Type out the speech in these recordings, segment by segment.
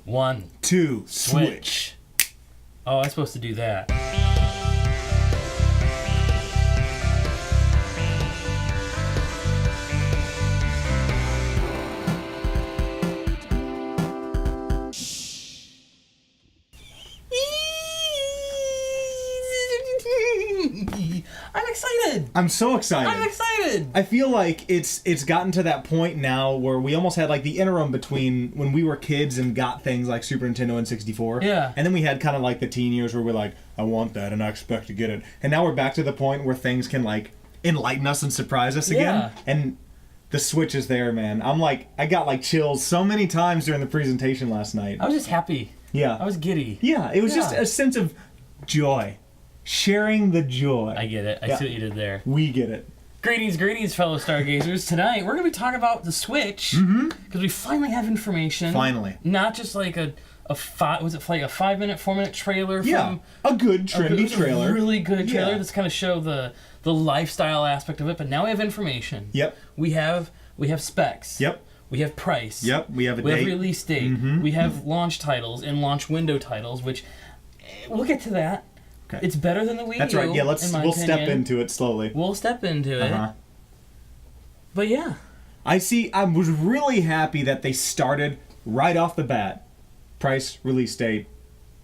1, 2, switch. Oh, I'm supposed to do that. I'm excited. I'm so excited. I'm excited. I feel like it's gotten to that point now where we almost had like the interim between when we were kids and got things like Super Nintendo and 64. Yeah. And then we had kind of like the teen years where we're like, I want that and I expect to get it. And now we're back to the point where things can like enlighten us and surprise us again. Yeah. And the Switch is there, man. I'm like, I got like chills so many times during the presentation last night. I was just happy. Yeah. I was giddy. Yeah, it was just a sense of joy. Sharing the joy. I get it. I see what you did there. We get it. Greetings, fellow Stargazers. Tonight, we're going to be talking about the Switch. Because we finally have information. Finally. Not just like a 5-minute, 4-minute trailer from... a good, trendy trailer. A really good trailer that's kind of show the lifestyle aspect of it. But now we have information. Yep. We have specs. Yep. We have price. Yep. We have a We date. have release date. We have launch titles and launch window titles, which we'll get to that. Okay. It's better than the Wii U. That's right. Yeah, we'll step into it slowly. We'll step into it. But yeah. I was really happy that they started right off the bat. Price, release date.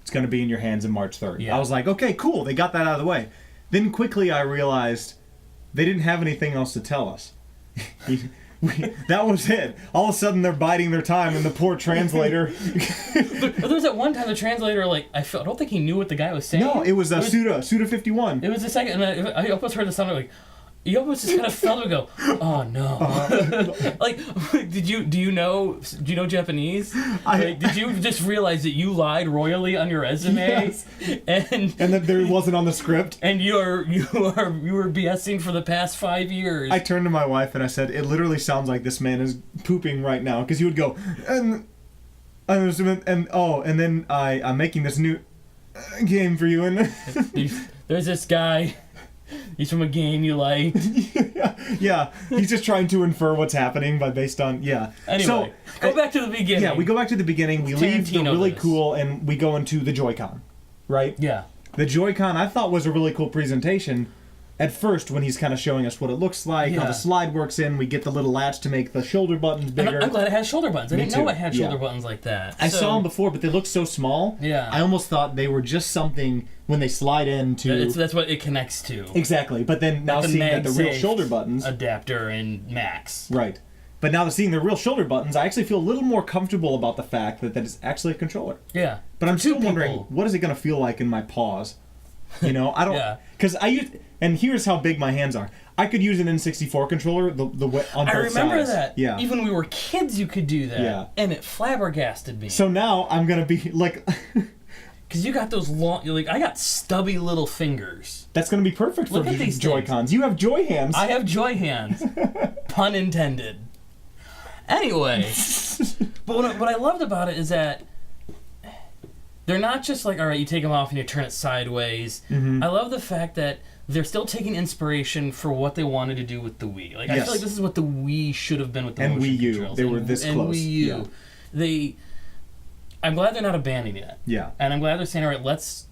It's going to be in your hands on March 3rd. Yeah. I was like, okay, cool. They got that out of the way. Then quickly I realized they didn't have anything else to tell us. That was it. All of a sudden they're biding their time, and the poor translator. But there was that one time the translator, like, I don't think he knew what the guy was saying. No, it was Suda 51. It was a second, and I almost heard the sound like, you almost just kind of felt it go, oh no. Like, do you know Japanese? Did you just realize that you lied royally on your resume? Yes. And that there wasn't on the script? And you were BSing for the past 5 years. I turned to my wife and I said, it literally sounds like this man is pooping right now, because he would go, and then I'm making this new game for you, and there's this guy. He's from a game you like. Yeah, he's just trying to infer what's happening based on. Anyway, so, go back to the beginning. Yeah, we go back to the beginning. We leave the really cool, and we go into the Joy-Con, right? Yeah. The Joy-Con I thought was a really cool presentation. At first, when he's kind of showing us what it looks like, how the slide works in, we get the little latch to make the shoulder buttons bigger. And I'm glad it has shoulder buttons. I didn't know it had shoulder buttons like that. I saw them before, but they look so small. Yeah. I almost thought they were just something when they slide into... That's what it connects to. Exactly, but then now seeing that the real shoulder buttons... Adapter and Max. Right. But now seeing the real shoulder buttons, I actually feel a little more comfortable about the fact that it's actually a controller. Yeah. But I'm still wondering, what is it going to feel like in my paws? You know, I don't... Yeah. Because I use... And here's how big my hands are. I could use an N64 controller on both sides. I remember that. Yeah. Even when we were kids, you could do that. Yeah. And it flabbergasted me. So now I'm going to be like... Because you got those long... I got stubby little fingers. That's going to be perfect for these Joy-Cons. You have Joy hands. I have Joy hands. Pun intended. Anyway. But what I loved about it is that they're not just like, all right, you take them off and you turn it sideways. I love the fact that they're still taking inspiration for what they wanted to do with the Wii. Like, I feel like this is what the Wii should have been with the motion Wii U. controls. They were this close. And Wii U. I'm glad they're not abandoning it. Yeah. And I'm glad they're saying, all right, let's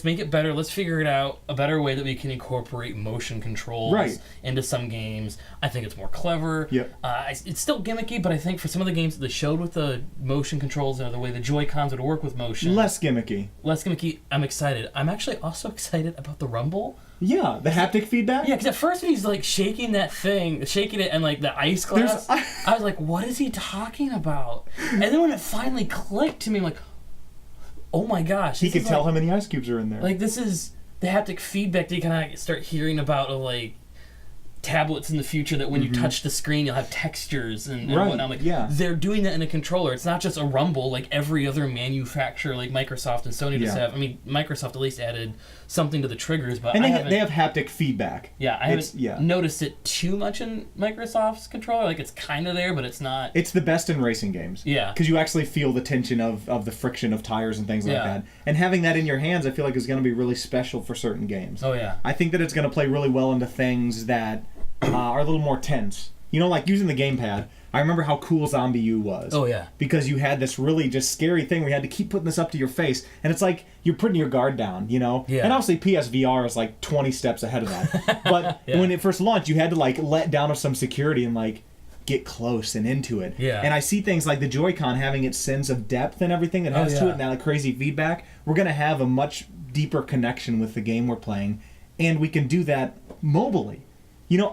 make it better. Let's figure it out a better way that we can incorporate motion controls into some games. I think it's more clever. Yep. It's still gimmicky, but I think for some of the games that they showed with the motion controls or the way the Joy-Cons would work with motion. Less gimmicky. I'm excited. I'm actually also excited about the rumble. Yeah, the haptic feedback? Yeah, because at first when he's like shaking it and like the ice glass, I was like, what is he talking about? And then when it finally clicked to me, I'm like, oh my gosh. He could tell how many ice cubes are in there. Like, this is the haptic feedback that you kind of start hearing about of like tablets in the future that when you touch the screen, you'll have textures and whatnot. I'm like, they're doing that in a controller. It's not just a rumble like every other manufacturer like Microsoft and Sony just have. I mean, Microsoft at least added something to the triggers, but they have haptic feedback. Yeah, I haven't noticed it too much in Microsoft's controller. Like, it's kind of there, but it's not. It's the best in racing games. Yeah. Because you actually feel the tension of the friction of tires and things like that. And having that in your hands, I feel like is going to be really special for certain games. Oh, yeah. I think that it's going to play really well into things that are a little more tense. like using the gamepad. I remember how cool Zombie U was. Oh, yeah. Because you had this really just scary thing where you had to keep putting this up to your face. And it's like you're putting your guard down, Yeah. And obviously PSVR is like 20 steps ahead of that. But when it first launched, you had to like let down of some security and like get close and into it. Yeah. And I see things like the Joy-Con having its sense of depth and everything it has to it and that like, crazy feedback. We're going to have a much deeper connection with the game we're playing. And we can do that mobily.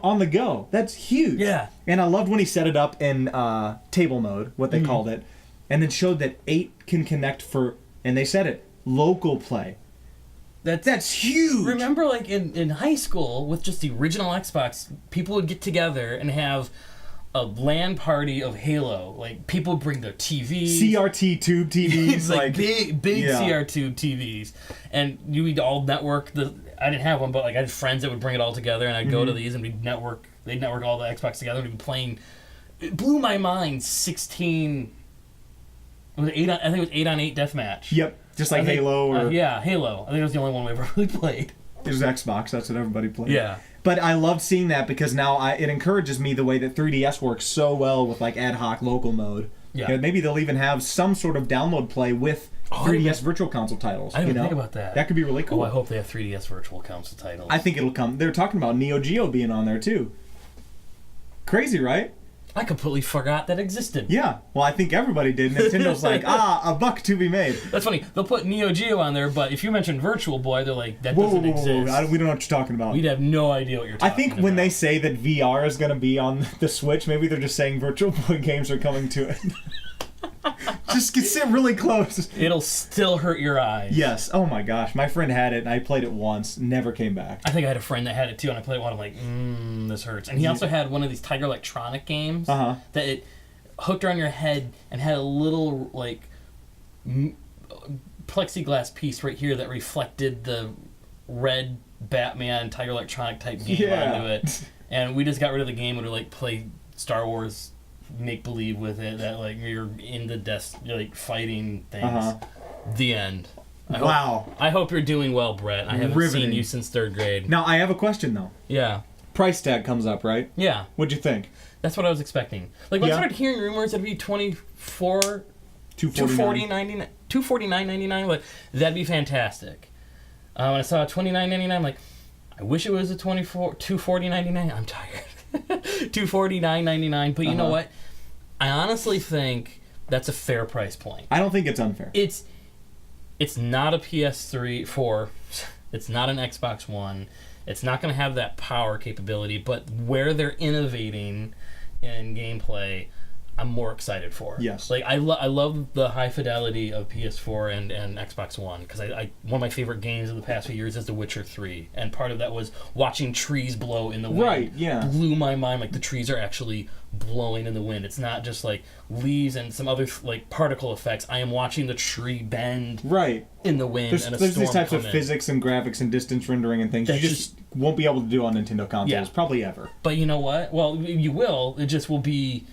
On the go. That's huge. Yeah. And I loved when he set it up in table mode, what they called it, and then showed that 8 can connect for, and they said it, local play. That's huge. Remember, like, in high school, with just the original Xbox, people would get together and have a LAN party of Halo. Like, people would bring their TVs. CRT tube TVs. like big CRT tube TVs. And you would all network I didn't have one, but like I had friends that would bring it all together, and I'd go to these, and they'd network all the Xbox together, and we'd be playing. It blew my mind. 16. Was it 8 on? I think it was 8-on-8 deathmatch. Yep, just like Halo or Halo. I think it was the only one we ever really played. It was Xbox. That's what everybody played. Yeah. But I loved seeing that because now it encourages me the way that 3DS works so well with like ad hoc local mode. Yeah. Maybe they'll even have some sort of download play with 3DS Virtual Console titles. I didn't think about that. That could be really cool. Oh, I hope they have 3DS Virtual Console titles. I think it'll come. They're talking about Neo Geo being on there too. Crazy, right? I completely forgot that existed. Yeah. Well, I think everybody did. Nintendo's like, a buck to be made. That's funny. They'll put Neo Geo on there, but if you mention Virtual Boy, they're like, that doesn't exist. We don't know what you're talking about. We'd have no idea what you're talking about. I think when they say that VR is going to be on the Switch, maybe they're just saying Virtual Boy games are coming to it. Just sit really close. It'll still hurt your eyes. Yes. Oh my gosh. My friend had it, and I played it once. Never came back. I think I had a friend that had it too, and I played one. I'm like, this hurts. And he also had one of these Tiger Electronic games that it hooked around your head and had a little like plexiglass piece right here that reflected the red Batman Tiger Electronic type game onto it. And we just got rid of the game and we like play Star Wars make believe with it that like you're in the desk, you're like fighting things. The end. I hope you're doing well, Brett. I haven't seen you since 3rd grade. Now I have a question though. Yeah. Price tag comes up, right? Yeah. What'd you think? That's what I was expecting. Like when I started hearing rumors it'd be $249.99, like that'd be fantastic. When I saw $29.99, I'm like, I wish it was a $249.99. I'm tired. $249.99, but you know what? I honestly think that's a fair price point. I don't think it's unfair. It's not a PS4. It's not an Xbox One. It's not going to have that power capability, but where they're innovating in gameplay, I'm more excited for. Yes. Like I love the high fidelity of PS4 and Xbox One because one of my favorite games of the past few years is The Witcher 3, and part of that was watching trees blow in the wind. Right. Yeah. Blew my mind. Like the trees are actually blowing in the wind. It's not just like leaves and some other like particle effects. I am watching the tree bend. Right. In the wind. There's and a storm these types of in. physics and graphics and distance rendering and things That's you just won't be able to do on Nintendo consoles probably ever. But you know what? Well, you will. It just will be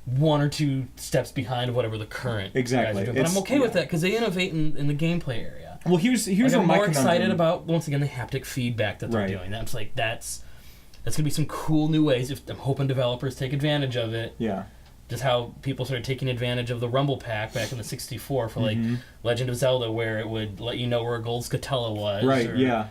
1 or 2 steps behind of whatever the current guys are doing. But I'm okay with that because they innovate in the gameplay area. Well, here's like, where I'm my more excited about once again the haptic feedback that they're doing. That's like that's gonna be some cool new ways. If I'm hoping developers take advantage of it. Yeah. Just how people started taking advantage of the Rumble Pack back in the 64 for like Legend of Zelda, where it would let you know where a gold Scatella was. Right. Or,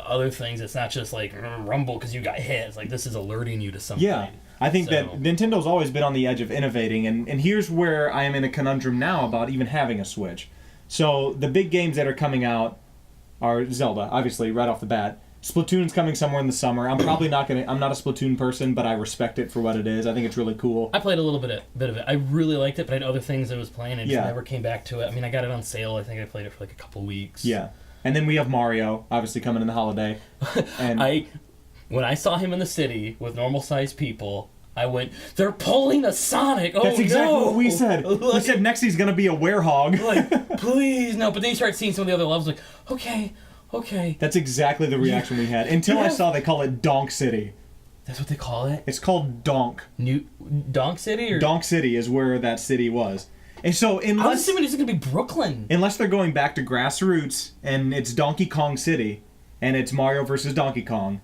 other things. It's not just like Rumble because you got hit. It's like this is alerting you to something. Yeah. I think that Nintendo's always been on the edge of innovating, and here's where I am in a conundrum now about even having a Switch. So the big games that are coming out are Zelda, obviously, right off the bat. Splatoon's coming somewhere in the summer. I'm probably not I'm not a Splatoon person, but I respect it for what it is. I think it's really cool. I played a little bit of it. I really liked it, but I had other things I was playing and just never came back to it. I mean, I got it on sale. I think I played it for like a couple weeks. Yeah. And then we have Mario, obviously coming in the holiday. And when I saw him in the city with normal-sized people, I went, they're pulling a Sonic! Oh, that's exactly what we said. Like, we said next he's going to be a werehog. Like, please, no. But then you start seeing some of the other levels, like, okay. That's exactly the reaction we had. Until I saw they call it Donk City. That's what they call it? It's called Donk. Donk City? Or? Donk City is where that city was. And so I was assuming it's going to be Brooklyn. Unless they're going back to grassroots and it's Donkey Kong City and it's Mario versus Donkey Kong,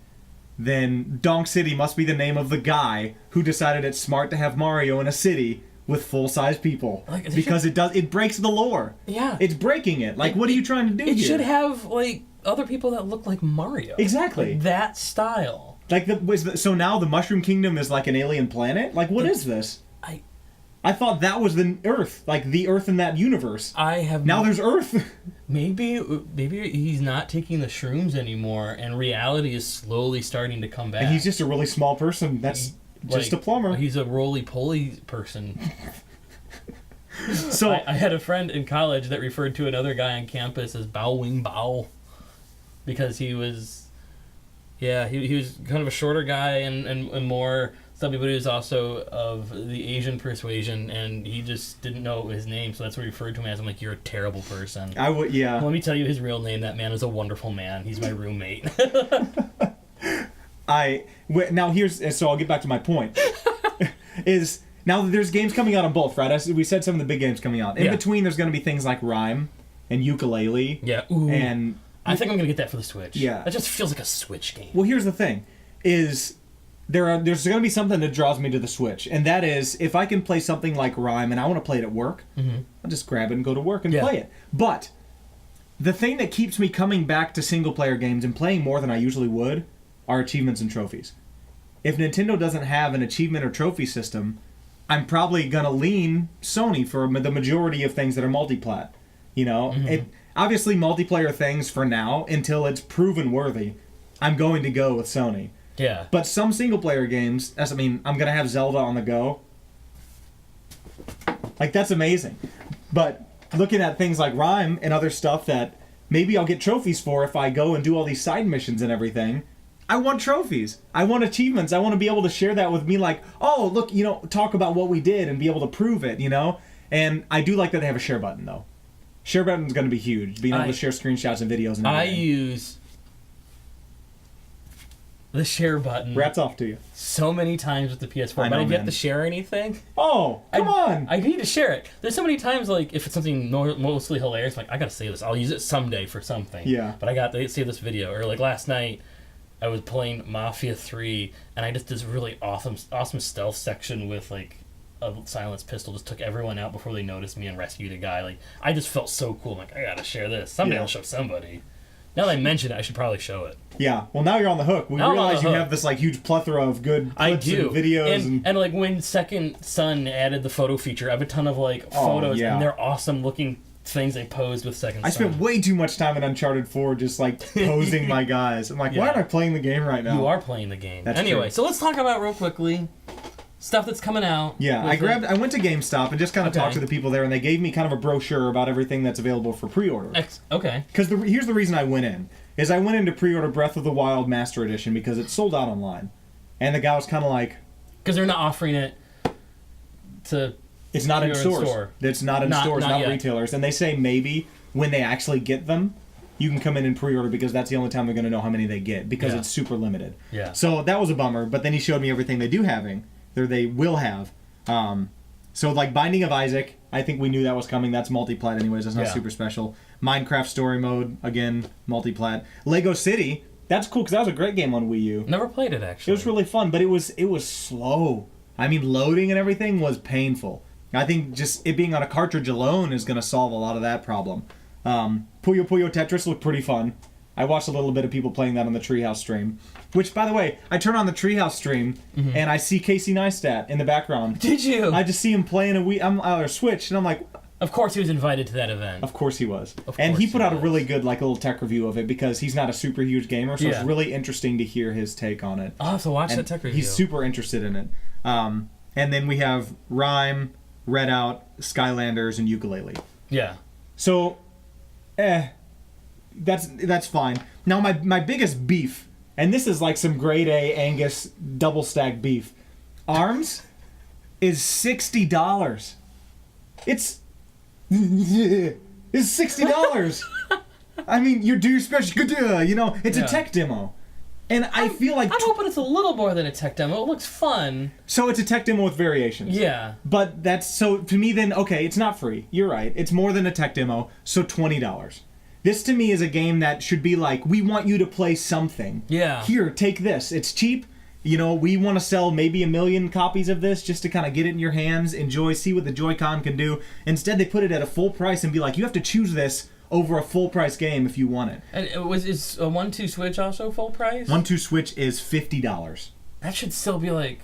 then Donk City must be the name of the guy who decided it's smart to have Mario in a city with full-size people. Like, because it breaks the lore. Yeah. It's breaking it. Like, what are you trying to do here? It should have, like, other people that look like Mario. Exactly. Like, that style. Like, so now the Mushroom Kingdom is like an alien planet? Like, what is this? I thought that was the Earth. Like, the Earth in that universe. Now there's Earth. Maybe he's not taking the shrooms anymore, and reality is slowly starting to come back. And he's just a really small person. That's just a plumber. He's a roly-poly person. So I had a friend in college that referred to another guy on campus as Bow Wing Bow, because he was, he was kind of a shorter guy and more stuffy, but he was also of the Asian persuasion, and he just didn't know his name, so that's what he referred to him as. I'm like, you're a terrible person. I would, yeah. Let me tell you his real name. That man is a wonderful man. He's my roommate. So I'll get back to my point. Is now there's games coming out on both, right? We said some of the big games coming out. In between, there's going to be things like Rhyme and Ukulele. Yeah. Ooh. And I think I'm going to get that for the Switch. Yeah. That just feels like a Switch game. Well, here's the thing: is there's going to be something that draws me to the Switch, and that is if I can play something like Rhyme and I want to play it at work, I'll just grab it and go to work and play it. But the thing that keeps me coming back to single-player games and playing more than I usually would are achievements and trophies. If Nintendo doesn't have an achievement or trophy system, I'm probably going to lean Sony for the majority of things that are multiplat. You know, obviously multiplayer things for now, until it's proven worthy, I'm going to go with Sony. Yeah. But some single-player games, I'm going to have Zelda on the go. Like, that's amazing. But looking at things like Rhyme and other stuff that maybe I'll get trophies for if I go and do all these side missions and everything, I want trophies. I want achievements. I want to be able to share that with me, like, oh, look, talk about what we did and be able to prove it, And I do like that they have a share button, though. Share button's going to be huge, being able to share screenshots and videos and everything. I use the share button. Rats off to you. So many times with the PS4, but I get to share anything. Oh, come on! I need to share it. There's so many times, like, if it's something mostly hilarious, like, I gotta save this. I'll use it someday for something. Yeah. But I got to save this video. Or, like, last night, I was playing Mafia 3, and I just did this really awesome stealth section with, like, a silenced pistol. Just took everyone out before they noticed me and rescued a guy. Like, I just felt so cool. I'm like, I gotta share this. Someday I'll show somebody. Now that I mention it, I should probably show it. Yeah. Well, now you're on the hook. We realize you have this like huge plethora of good clips and videos. And like when Second Son added the photo feature, I have a ton of like photos, and they're awesome looking things they posed with Second Son. I spent way too much time in Uncharted 4 just like posing my guys. I'm like, why aren't I playing the game right now? You are playing the game. That's anyway, true. So let's talk about real quickly stuff that's coming out. Yeah, I went to GameStop and just kind of talked to the people there, and they gave me kind of a brochure about everything that's available for pre-order. Okay. Because here's the reason I went in. Is I went in to pre-order Breath of the Wild Master Edition because it's sold out online. And the guy was kind of like... Because they're not offering it to... It's not in stores. It's not in stores, not retailers. And they say maybe when they actually get them, you can come in and pre-order because that's the only time they're going to know how many they get because it's super limited. Yeah. So that was a bummer, but then he showed me everything they will have. So like Binding of Isaac, I think we knew that was coming. That's multiplat anyways. That's not super special. Minecraft Story Mode, again, multiplat. Lego City, that's cool because that was a great game on Wii U. Never played it, actually. It was really fun, but it was slow. I mean, loading and everything was painful. I think just it being on a cartridge alone is going to solve a lot of that problem. Puyo Puyo Tetris looked pretty fun. I watched a little bit of people playing that on the Treehouse stream. Which, by the way, I turn on the Treehouse stream, and I see Casey Neistat in the background. Did you? I just see him playing a Switch, and I'm like... Of course he was invited to that event. Of course he was. And he put out a really good little tech review of it because he's not a super huge gamer, so it's really interesting to hear his take on it. I'll have to watch that tech review. He's super interested in it. And then we have Rhyme, Redout, Skylanders, and Ukulele. Yeah. So, that's fine. Now my biggest beef, and this is like some grade A Angus double stack beef, ARMS is $60. It's $60. I mean, you do your special, it's a tech demo. And I feel like... I'm hoping it's a little more than a tech demo. It looks fun. So it's a tech demo with variations. Yeah. But so to me then, okay, it's not free. You're right. It's more than a tech demo, so $20. This to me is a game that should be like, we want you to play something. Yeah. Here, take this. It's cheap. You know, we want to sell maybe 1 million copies of this just to kind of get it in your hands, enjoy, see what the Joy-Con can do. Instead, they put it at a full price and be like, you have to choose this over a full price game if you want it. And is a 1-2 Switch also full price? 1-2 Switch is $50. That should still be like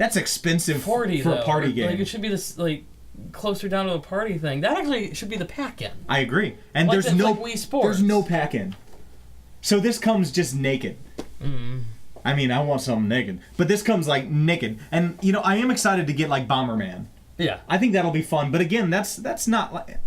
That's expensive 40 for though. a party game. Like it should be this like closer down to a party thing. That actually should be the pack-in. I agree. And Like there's no like Wii Sports. there's no pack-in. So this comes just naked. I mean, I want something naked. But this comes like naked. And you know, I am excited to get like Bomberman. Yeah. I think that'll be fun. But again, that's not like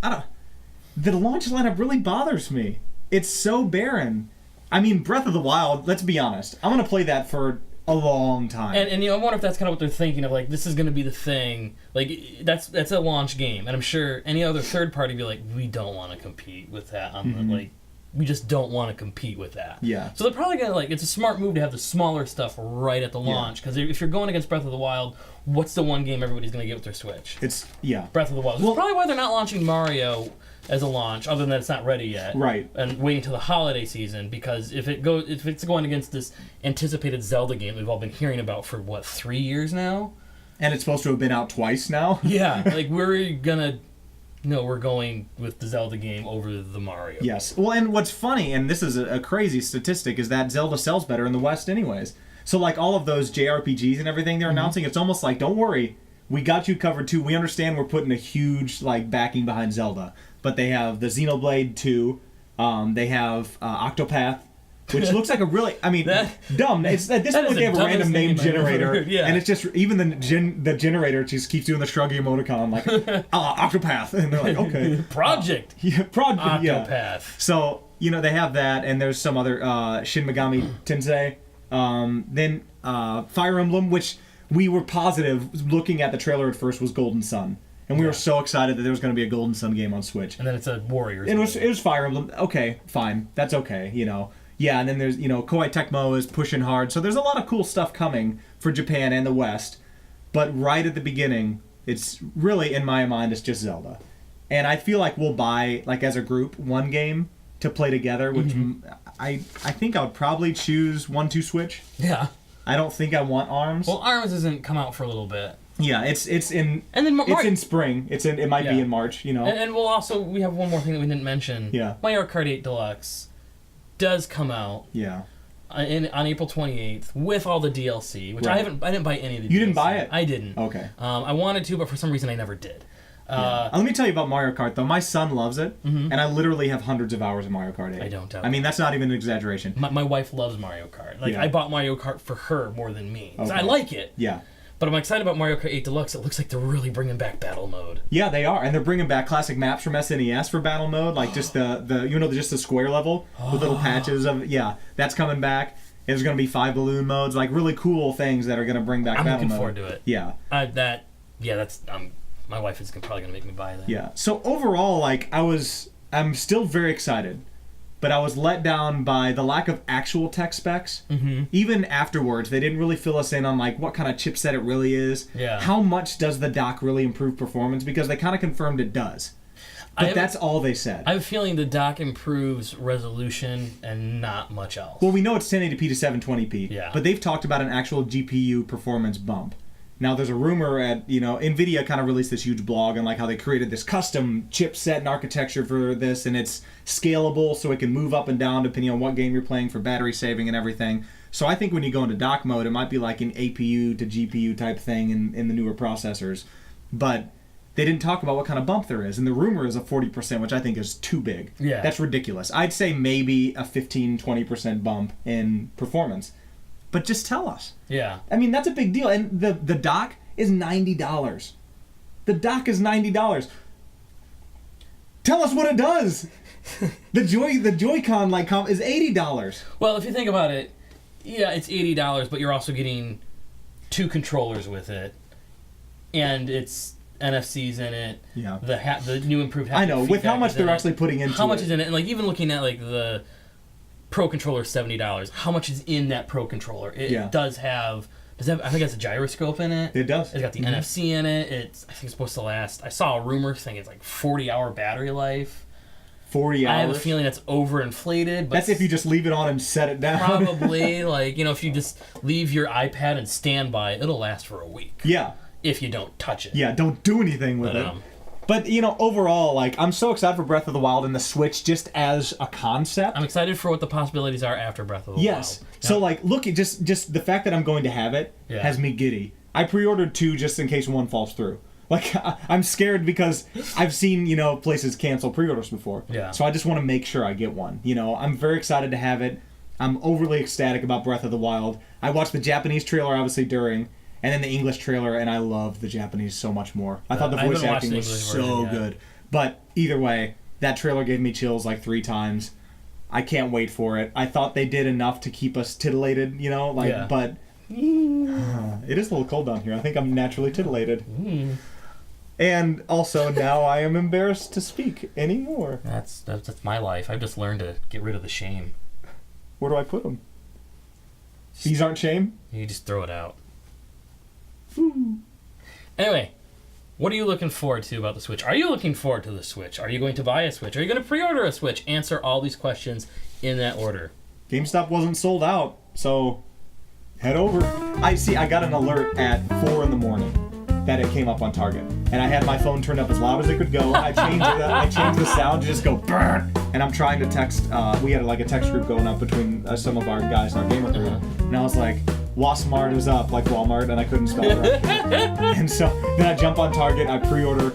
the launch lineup really bothers me. It's so barren. I mean, Breath of the Wild, let's be honest. I'm going to play that for a long time. And you know, I wonder if that's kind of what they're thinking of, like, this is going to be the thing. Like, that's a launch game. And I'm sure any other third party would be like, we don't want to compete with that. Like, we just don't want to compete with that. Yeah. So they're probably going to, like, it's a smart move to have the smaller stuff right at the launch. Because if you're going against Breath of the Wild, what's the one game everybody's going to get with their Switch? It's, yeah. Breath of the Wild. That's probably why they're not launching Mario as a launch, other than that it's not ready yet. Right. And waiting till the holiday season, because if it's going against this anticipated Zelda game we've all been hearing about for, 3 years now? And it's supposed to have been out twice now? Yeah. Like, we're going with the Zelda game over the Mario. Yes. Well, and what's funny, and this is a crazy statistic, is that Zelda sells better in the West anyways. So, like, all of those JRPGs and everything they're announcing, it's almost like, don't worry, we got you covered too. We understand we're putting a huge, like, backing behind Zelda. But they have the Xenoblade 2, they have Octopath, which looks like a really, I mean, dumb. It's at this point they have a random name generator, and it's just even the generator just keeps doing the shruggy emoticon like Octopath, and they're like, okay, Project Octopath. Yeah. So you know they have that, and there's some other Shin Megami Tensei, then Fire Emblem, which we were positive looking at the trailer at first was Golden Sun. And we were so excited that there was going to be a Golden Sun game on Switch. And then it's a Warriors. And it was Fire Emblem. Okay, fine. That's okay, you know. Yeah, and then there's, you know, Koei Tecmo is pushing hard. So there's a lot of cool stuff coming for Japan and the West. But right at the beginning, it's really, in my mind, it's just Zelda. And I feel like we'll buy, like as a group, one game to play together, which I think I would probably choose 1-2 Switch. Yeah. I don't think I want ARMS. Well, ARMS hasn't come out for a little bit. Yeah, it's in and then it's in spring. It might be in March, you know. And we have one more thing that we didn't mention. Yeah. Mario Kart 8 Deluxe does come out. Yeah. On April 28th with all the DLC, which I didn't buy any of the DLC. You didn't buy it? I didn't. Okay. I wanted to, but for some reason I never did. Let me tell you about Mario Kart though. My son loves it, and I literally have hundreds of hours of Mario Kart 8. I don't doubt I mean, that's not even an exaggeration. My wife loves Mario Kart. Like I bought Mario Kart for her more than me. Okay. I like it. Yeah. But I'm excited about Mario Kart 8 Deluxe. It looks like they're really bringing back battle mode. Yeah, they are, and they're bringing back classic maps from SNES for battle mode, like just just the square level with little patches of that's coming back. There's going to be 5 balloon modes, like really cool things that are going to bring back battle mode. I'm looking forward to it. Yeah. My wife is probably going to make me buy that. Yeah. So overall, like I'm still very excited. But I was let down by the lack of actual tech specs. Even afterwards, they didn't really fill us in on like what kind of chipset it really is. Yeah. How much does the dock really improve performance? Because they kind of confirmed it does. But that's all they said. I have a feeling the dock improves resolution and not much else. Well, we know it's 1080p to 720p. Yeah. But they've talked about an actual GPU performance bump. Now, there's a rumor NVIDIA kind of released this huge blog on like how they created this custom chipset and architecture for this, and it's scalable so it can move up and down depending on what game you're playing for battery saving and everything. So I think when you go into dock mode, it might be like an APU to GPU type thing in the newer processors. But they didn't talk about what kind of bump there is, and the rumor is a 40%, which I think is too big. Yeah. That's ridiculous. I'd say maybe a 15-20% bump in performance. But just tell us. Yeah. I mean, that's a big deal. And the dock is $90. The dock is $90. Tell us what it does. The Joy-Con is $80. Well, if you think about it, yeah, it's $80, but you're also getting 2 controllers with it, and it's NFCs in it. Yeah. The new improved haptic I know. With how feedback much is they're in it. actually putting into it. How much is in it? And like even looking at like the Pro Controller, $70. How much is in that Pro Controller? It does have. I think it's a gyroscope in it. It does. It's got the NFC in it. I think it's supposed to last. I saw a rumor saying it's like 40-hour battery life. 40 hours. I have a feeling that's overinflated. But that's if you just leave it on and set it down. Probably, like, if you just leave your iPad and standby, it'll last for a week. Yeah. If you don't touch it. Yeah, don't do anything with it. But, overall, like, I'm so excited for Breath of the Wild and the Switch just as a concept. I'm excited for what the possibilities are after Breath of the Wild. Yes. So, like, look, just the fact that I'm going to have it has me giddy. I pre-ordered 2 just in case 1 falls through. Like, I'm scared because I've seen, places cancel pre-orders before. Yeah. So I just want to make sure I get one. I'm very excited to have it. I'm overly ecstatic about Breath of the Wild. I watched the Japanese trailer, obviously, during... and then the English trailer, and I loved the Japanese so much more. I thought the voice acting was so good. But either way, that trailer gave me chills like 3 times. I can't wait for it. I thought they did enough to keep us titillated, but it is a little cold down here. I think I'm naturally titillated. And also, now I am embarrassed to speak anymore. That's my life. I've just learned to get rid of the shame. Where do I put them? These aren't shame? You just throw it out. Anyway, what are you looking forward to about the Switch? Are you looking forward to the Switch? Are you going to buy a Switch? Are you going to pre-order a Switch? Answer all these questions in that order. GameStop wasn't sold out, so head over. I got an alert at 4 in the morning that it came up on Target, and I had my phone turned up as loud as it could go. I changed the sound to just go burn, and I'm trying to text. We had a text group going up between some of our guys in our gamer group, and I was like, Walmart is up, like Walmart, and I couldn't spell it right. And so then I jump on Target, I pre-order